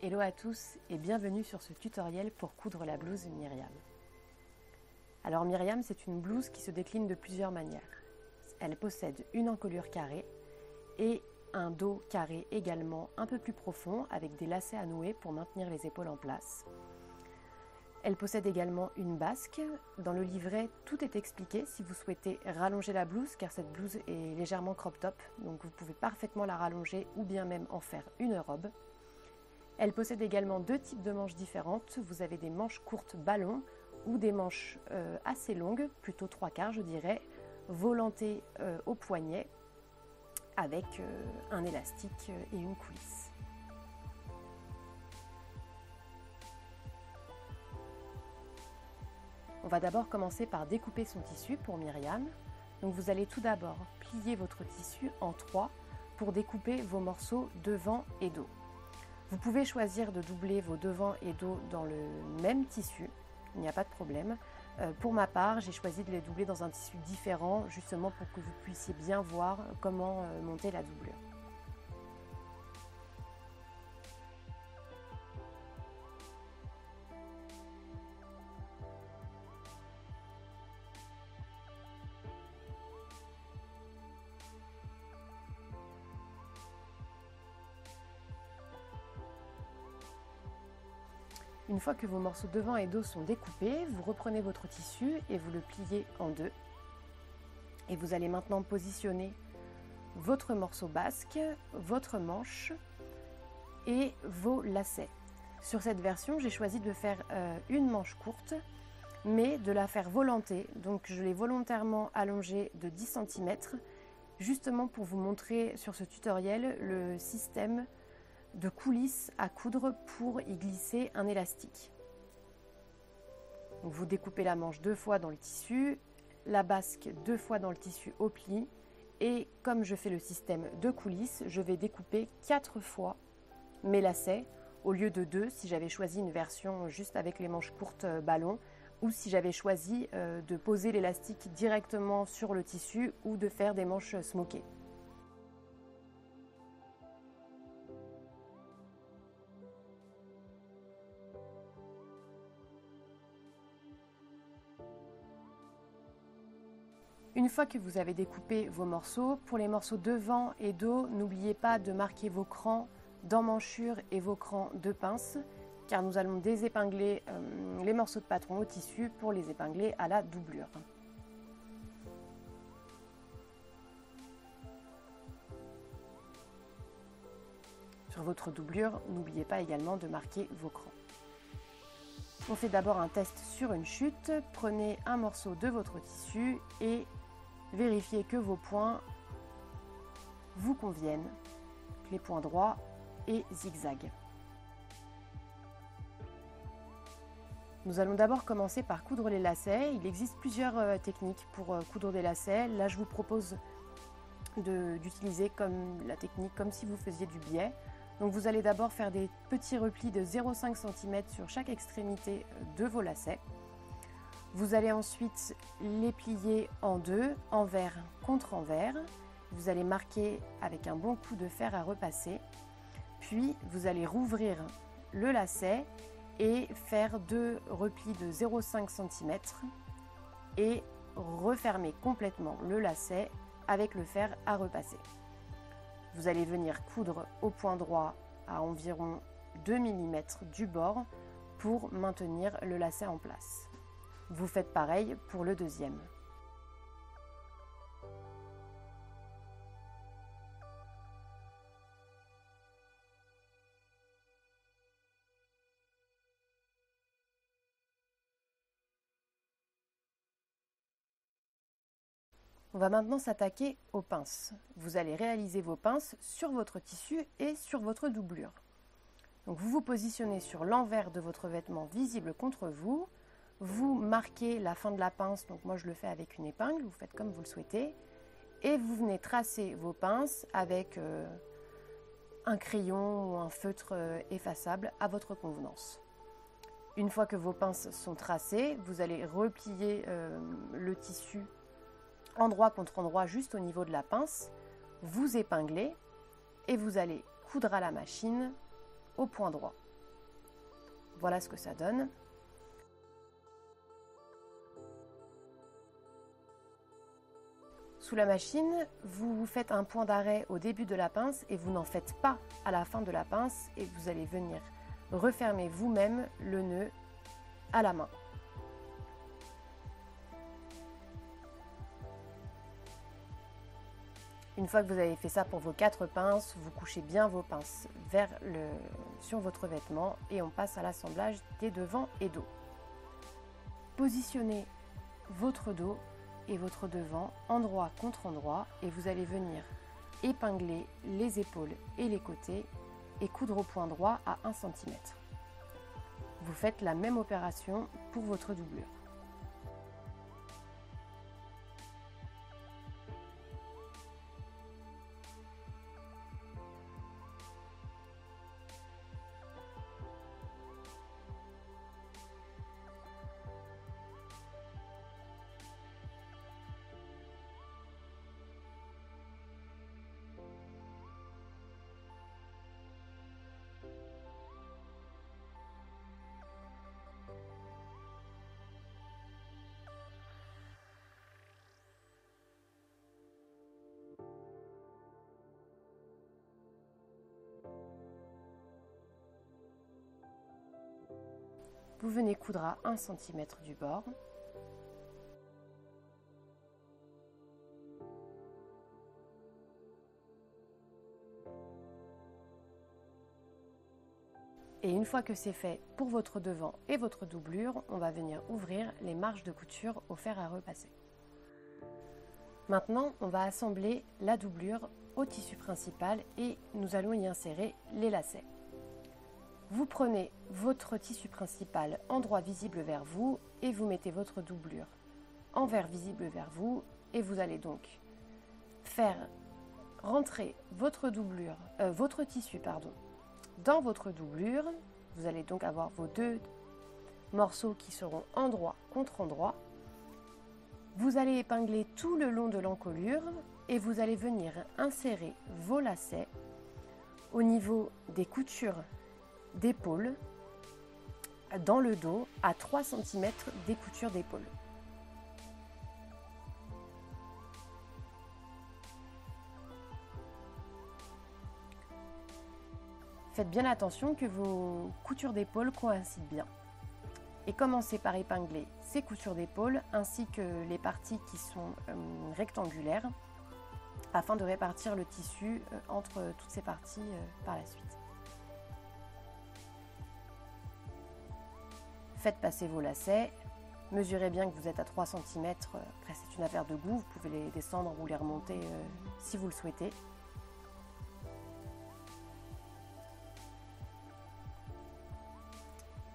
Hello à tous et bienvenue sur ce tutoriel pour coudre la blouse Myriam. Alors Myriam, c'est une blouse qui se décline de plusieurs manières. Elle possède une encolure carrée et un dos carré également un peu plus profond avec des lacets à nouer pour maintenir les épaules en place. Elle possède également une basque. Dans le livret, tout est expliqué si vous souhaitez rallonger la blouse car cette blouse est légèrement crop top, donc vous pouvez parfaitement la rallonger ou bien même en faire une robe. Elle possède également deux types de manches différentes. Vous avez des manches courtes ballon ou des manches assez longues, plutôt 3/4 je dirais, volantées au poignet avec un élastique et une coulisse. On va d'abord commencer par découper son tissu pour Myriam. Donc vous allez tout d'abord plier votre tissu en 3 pour découper vos morceaux devant et dos. Vous pouvez choisir de doubler vos devants et dos dans le même tissu, il n'y a pas de problème. Pour ma part, j'ai choisi de les doubler dans un tissu différent, justement pour que vous puissiez bien voir comment monter la doublure. Une fois que vos morceaux devant et dos sont découpés, vous reprenez votre tissu et vous le pliez en deux. Et vous allez maintenant positionner votre morceau basque, votre manche et vos lacets. Sur cette version, j'ai choisi de faire une manche courte, mais de la faire volantée. Donc je l'ai volontairement allongée de 10 cm, justement pour vous montrer sur ce tutoriel le système de coulisses à coudre pour y glisser un élastique. Donc vous découpez la manche 2 fois dans le tissu, la basque 2 fois dans le tissu au pli et comme je fais le système de coulisses, je vais découper 4 fois mes lacets au lieu de 2 si j'avais choisi une version juste avec les manches courtes ballon ou si j'avais choisi de poser l'élastique directement sur le tissu ou de faire des manches smokées. Une fois que vous avez découpé vos morceaux, pour les morceaux devant et dos, n'oubliez pas de marquer vos crans d'emmanchure et vos crans de pince, car nous allons désépingler les morceaux de patron au tissu pour les épingler à la doublure. Sur votre doublure, n'oubliez pas également de marquer vos crans. On fait d'abord un test sur une chute. Prenez un morceau de votre tissu et vérifiez que vos points vous conviennent, les points droits et zigzag. Nous allons d'abord commencer par coudre les lacets. Il existe plusieurs techniques pour coudre des lacets. Là, je vous propose d'utiliser la technique comme si vous faisiez du biais. Donc vous allez d'abord faire des petits replis de 0,5 cm sur chaque extrémité de vos lacets. Vous allez ensuite les plier en deux, envers contre envers. Vous allez marquer avec un bon coup de fer à repasser. Puis vous allez rouvrir le lacet et faire deux replis de 0,5 cm et refermer complètement le lacet avec le fer à repasser. Vous allez venir coudre au point droit à environ 2 mm du bord pour maintenir le lacet en place. Vous faites pareil pour le deuxième. On va maintenant s'attaquer aux pinces. Vous allez réaliser vos pinces sur votre tissu et sur votre doublure. Donc vous vous positionnez sur l'envers de votre vêtement visible contre vous. Vous marquez la fin de la pince, donc moi je le fais avec une épingle, vous faites comme vous le souhaitez. Et vous venez tracer vos pinces avec un crayon ou un feutre effaçable à votre convenance. Une fois que vos pinces sont tracées, vous allez replier le tissu endroit contre endroit juste au niveau de la pince, vous épinglez et vous allez coudre à la machine au point droit. Voilà ce que ça donne. Sous la machine, vous faites un point d'arrêt au début de la pince et vous n'en faites pas à la fin de la pince et vous allez venir refermer vous-même le nœud à la main. Une fois que vous avez fait ça pour vos 4 pinces, vous couchez bien vos pinces sur votre vêtement et on passe à l'assemblage des devants et dos. Positionnez votre dos et votre devant endroit contre endroit et vous allez venir épingler les épaules et les côtés et coudre au point droit à 1 cm. Vous faites la même opération pour votre doublure. Vous venez coudre à 1 cm du bord. Et une fois que c'est fait pour votre devant et votre doublure, on va venir ouvrir les marges de couture au fer à repasser. Maintenant, on va assembler la doublure au tissu principal et nous allons y insérer les lacets. Vous prenez votre tissu principal endroit visible vers vous et vous mettez votre doublure envers visible vers vous et vous allez donc faire rentrer votre tissu dans votre doublure. Vous allez donc avoir vos 2 morceaux qui seront endroit contre endroit. Vous allez épingler tout le long de l'encolure et vous allez venir insérer vos lacets au niveau des coutures d'épaule dans le dos à 3 cm des coutures d'épaule. Faites bien attention que vos coutures d'épaule coïncident bien. Et commencez par épingler ces coutures d'épaule ainsi que les parties qui sont rectangulaires afin de répartir le tissu entre toutes ces parties par la suite. Faites passer vos lacets, mesurez bien que vous êtes à 3 cm, après c'est une affaire de goût, vous pouvez les descendre ou les remonter si vous le souhaitez.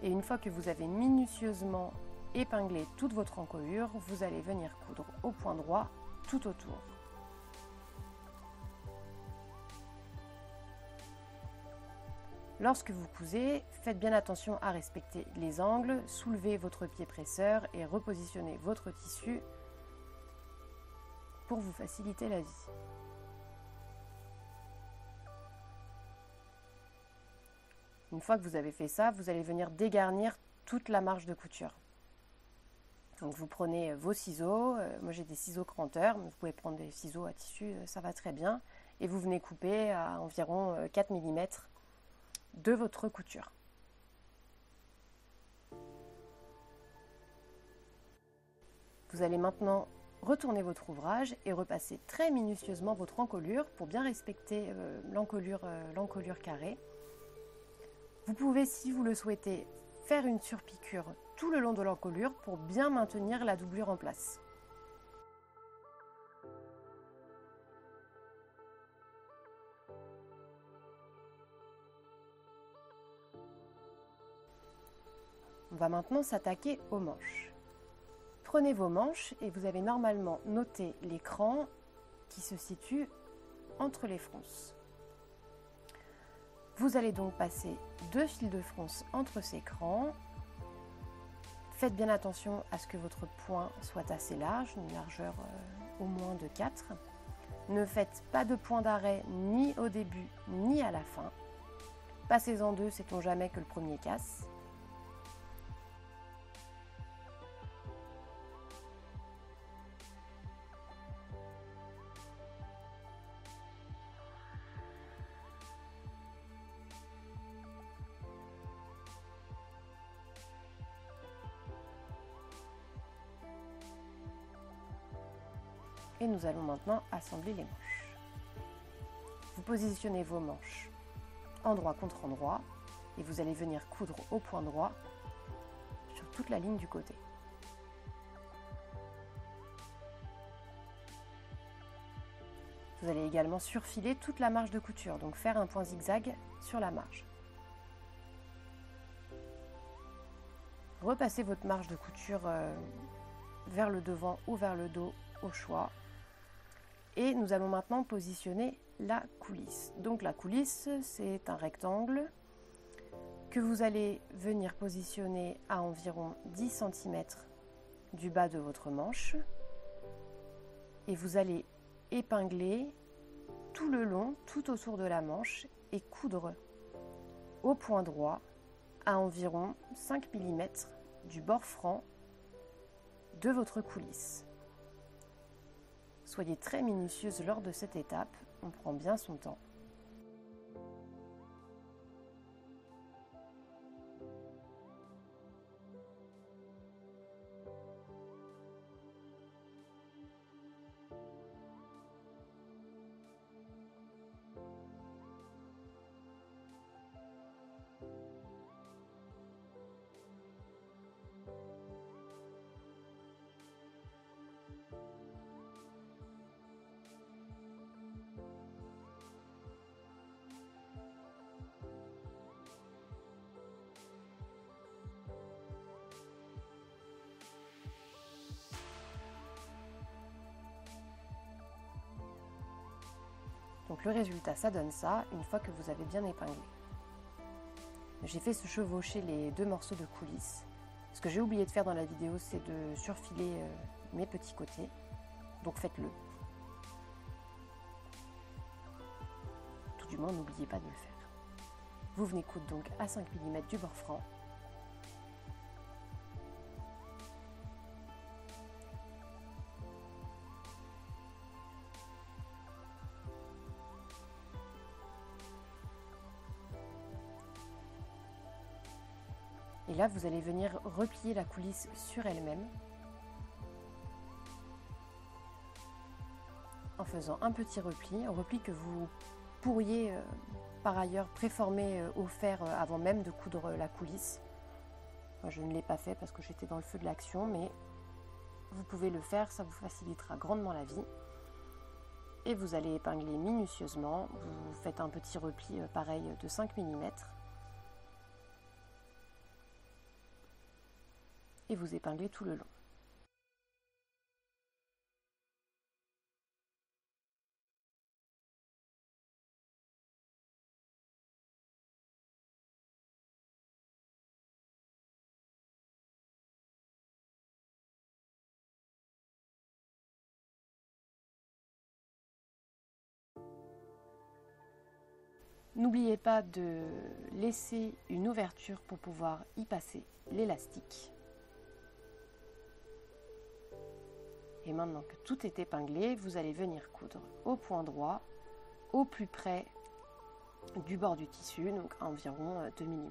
Et une fois que vous avez minutieusement épinglé toute votre encolure, vous allez venir coudre au point droit tout autour. Lorsque vous cousez, faites bien attention à respecter les angles, soulevez votre pied presseur et repositionnez votre tissu pour vous faciliter la vie. Une fois que vous avez fait ça, vous allez venir dégarnir toute la marge de couture. Donc vous prenez vos ciseaux, moi j'ai des ciseaux cranteurs, mais vous pouvez prendre des ciseaux à tissu, ça va très bien. Et vous venez couper à environ 4 mm de votre couture. Vous allez maintenant retourner votre ouvrage et repasser très minutieusement votre encolure pour bien respecter l'encolure carrée. Vous pouvez, si vous le souhaitez, faire une surpiqûre tout le long de l'encolure pour bien maintenir la doublure en place. On va maintenant s'attaquer aux manches. Prenez vos manches et vous avez normalement noté les crans qui se situent entre les fronces. Vous allez donc passer 2 fils de fronce entre ces crans. Faites bien attention à ce que votre point soit assez large, une largeur au moins de 4. Ne faites pas de point d'arrêt ni au début ni à la fin. Passez-en 2, sait-on jamais que le premier casse. Et nous allons maintenant assembler les manches. Vous positionnez vos manches endroit contre endroit et vous allez venir coudre au point droit sur toute la ligne du côté. Vous allez également surfiler toute la marge de couture, donc faire un point zigzag sur la marge. Repassez votre marge de couture vers le devant ou vers le dos au choix. Et nous allons maintenant positionner la coulisse. Donc la coulisse, c'est un rectangle que vous allez venir positionner à environ 10 cm du bas de votre manche. Et vous allez épingler tout le long, tout autour de la manche et coudre au point droit à environ 5 mm du bord franc de votre coulisse. Soyez très minutieuse lors de cette étape, on prend bien son temps. Donc le résultat, ça donne ça, une fois que vous avez bien épinglé. J'ai fait se chevaucher les deux morceaux de coulisse. Ce que j'ai oublié de faire dans la vidéo, c'est de surfiler mes petits côtés. Donc faites-le. Tout du moins, n'oubliez pas de le faire. Vous venez coudre donc à 5 mm du bord franc. Et là, vous allez venir replier la coulisse sur elle-même en faisant un petit repli, un repli que vous pourriez par ailleurs préformer au fer avant même de coudre la coulisse. Moi, je ne l'ai pas fait parce que j'étais dans le feu de l'action, mais vous pouvez le faire, ça vous facilitera grandement la vie. Et vous allez épingler minutieusement, vous faites un petit repli pareil de 5 mm. Et vous épinglez tout le long. N'oubliez pas de laisser une ouverture pour pouvoir y passer l'élastique. Et maintenant que tout est épinglé, vous allez venir coudre au point droit, au plus près du bord du tissu, donc à environ 2 mm.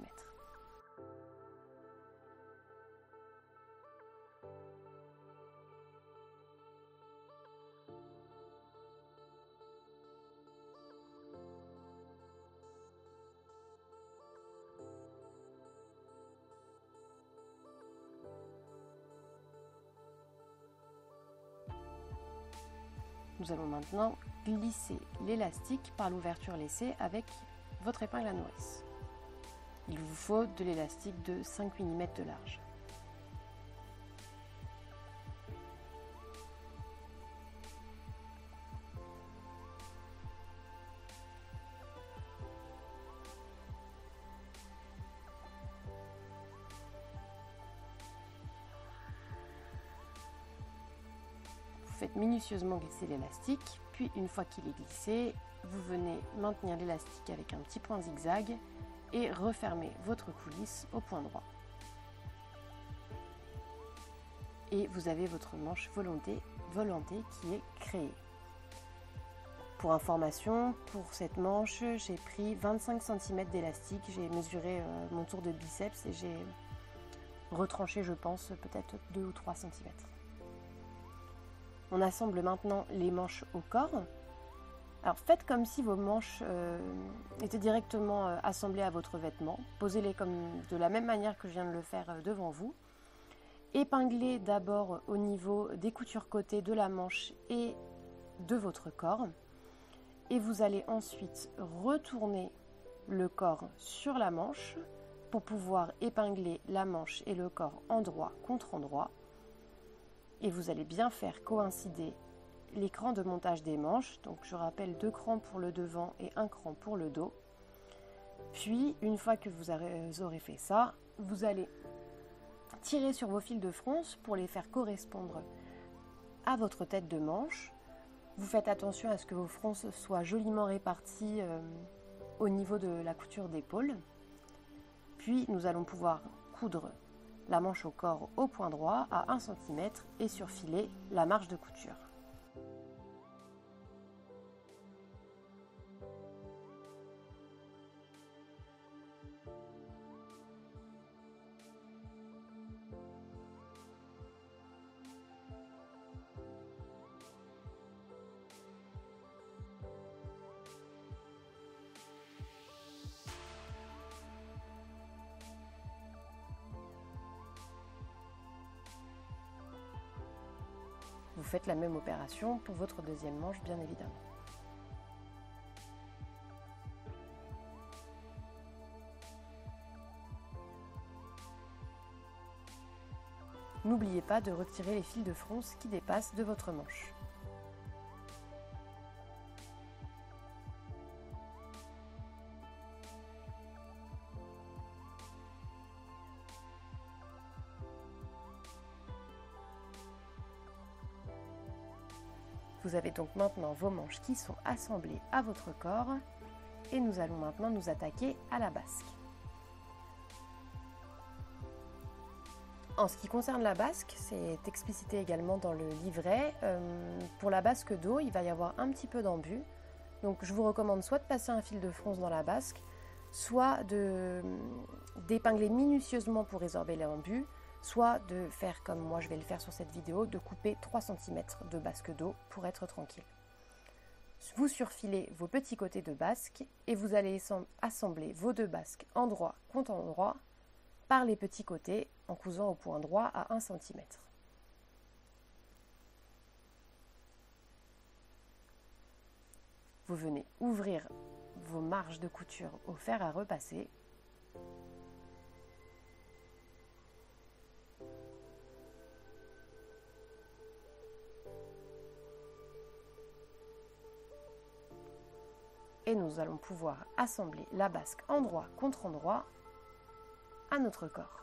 Nous allons maintenant glisser l'élastique par l'ouverture laissée avec votre épingle à nourrice. Il vous faut de l'élastique de 5 mm de large. Faites minutieusement glisser l'élastique, puis une fois qu'il est glissé, vous venez maintenir l'élastique avec un petit point zigzag et refermer votre coulisse au point droit. Et vous avez votre manche volantée qui est créée. Pour information, pour cette manche, j'ai pris 25 cm d'élastique, j'ai mesuré mon tour de biceps et j'ai retranché, je pense, peut-être 2 ou 3 cm. On assemble maintenant les manches au corps. Alors faites comme si vos manches étaient directement assemblées à votre vêtement. Posez-les comme de la même manière que je viens de le faire devant vous. Épinglez d'abord au niveau des coutures côté de la manche et de votre corps. Et vous allez ensuite retourner le corps sur la manche pour pouvoir épingler la manche et le corps endroit contre endroit. Et vous allez bien faire coïncider les crans de montage des manches. Donc je rappelle 2 crans pour le devant et 1 cran pour le dos. Puis une fois que vous aurez fait ça, vous allez tirer sur vos fils de fronce pour les faire correspondre à votre tête de manche. Vous faites attention à ce que vos fronces soient joliment réparties au niveau de la couture d'épaule. Puis nous allons pouvoir coudre la manche au corps au point droit à 1 cm et surfiler la marge de couture. Vous faites la même opération pour votre deuxième manche, bien évidemment. N'oubliez pas de retirer les fils de fronce qui dépassent de votre manche. Vous avez donc maintenant vos manches qui sont assemblées à votre corps et nous allons maintenant nous attaquer à la basque. En ce qui concerne la basque, c'est explicité également dans le livret. Pour la basque dos, il va y avoir un petit peu d'embu. Donc je vous recommande soit de passer un fil de fronce dans la basque, soit d'épingler minutieusement pour résorber l'embu, soit de faire comme moi je vais le faire sur cette vidéo, de couper 3 cm de basque dos pour être tranquille. Vous surfilez vos petits côtés de basque et vous allez assembler vos 2 basques endroit contre endroit par les petits côtés en cousant au point droit à 1 cm. Vous venez ouvrir vos marges de couture au fer à repasser. Et nous allons pouvoir assembler la basque endroit contre endroit à notre corps.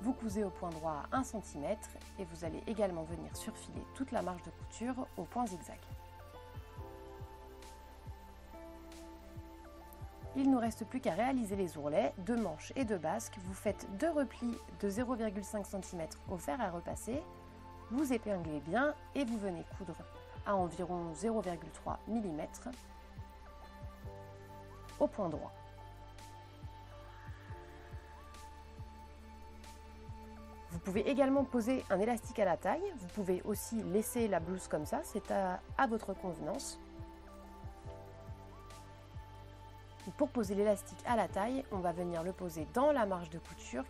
Vous cousez au point droit à 1 cm et vous allez également venir surfiler toute la marge de couture au point zigzag. Il ne nous reste plus qu'à réaliser les ourlets, 2 manches et 2 basques. Vous faites 2 replis de 0,5 cm au fer à repasser, vous épinglez bien et vous venez coudre à environ 0,3 mm au point droit. Vous pouvez également poser un élastique à la taille. Vous pouvez aussi laisser la blouse comme ça, c'est à votre convenance. Pour poser l'élastique à la taille, on va venir le poser dans la marge de couture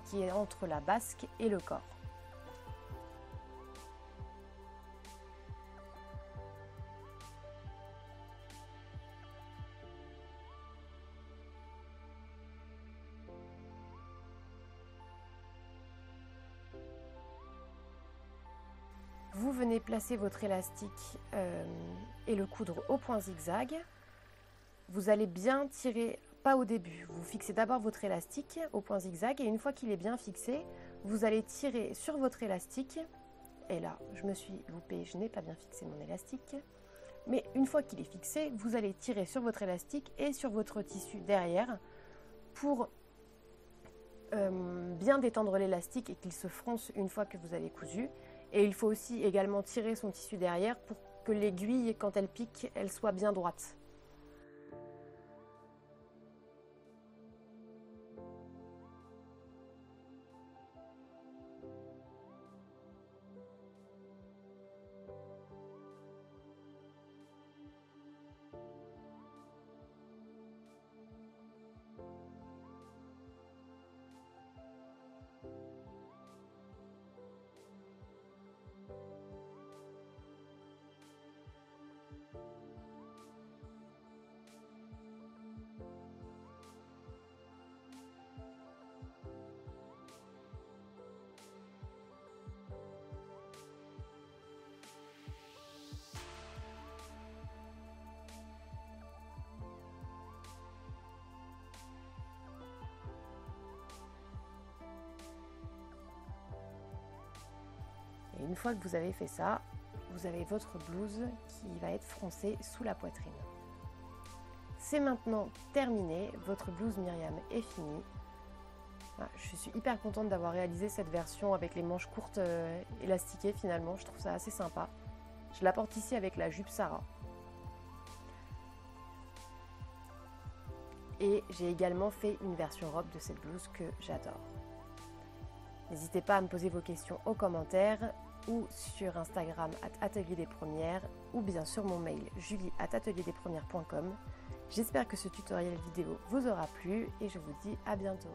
qui est entre la basque et le corps. Vous venez placer votre élastique et le coudre au point zigzag. Vous allez bien tirer, pas au début, vous fixez d'abord votre élastique au point zigzag et une fois qu'il est bien fixé, vous allez tirer sur votre élastique. Et là, je me suis loupée, je n'ai pas bien fixé mon élastique. Mais une fois qu'il est fixé, vous allez tirer sur votre élastique et sur votre tissu derrière pour bien détendre l'élastique et qu'il se fronce une fois que vous avez cousu. Et il faut aussi également tirer son tissu derrière pour que l'aiguille, quand elle pique, elle soit bien droite. Et une fois que vous avez fait ça, vous avez votre blouse qui va être froncée sous la poitrine. C'est maintenant terminé, votre blouse Myriam est finie. Je suis hyper contente d'avoir réalisé cette version avec les manches courtes élastiquées finalement, je trouve ça assez sympa. Je la porte ici avec la jupe Sarah. Et j'ai également fait une version robe de cette blouse que j'adore. N'hésitez pas à me poser vos questions aux commentaires ou sur Instagram @atelierdespremières ou bien sur mon mail julie@atelierDespremières.com. J'espère que ce tutoriel vidéo vous aura plu et je vous dis à bientôt.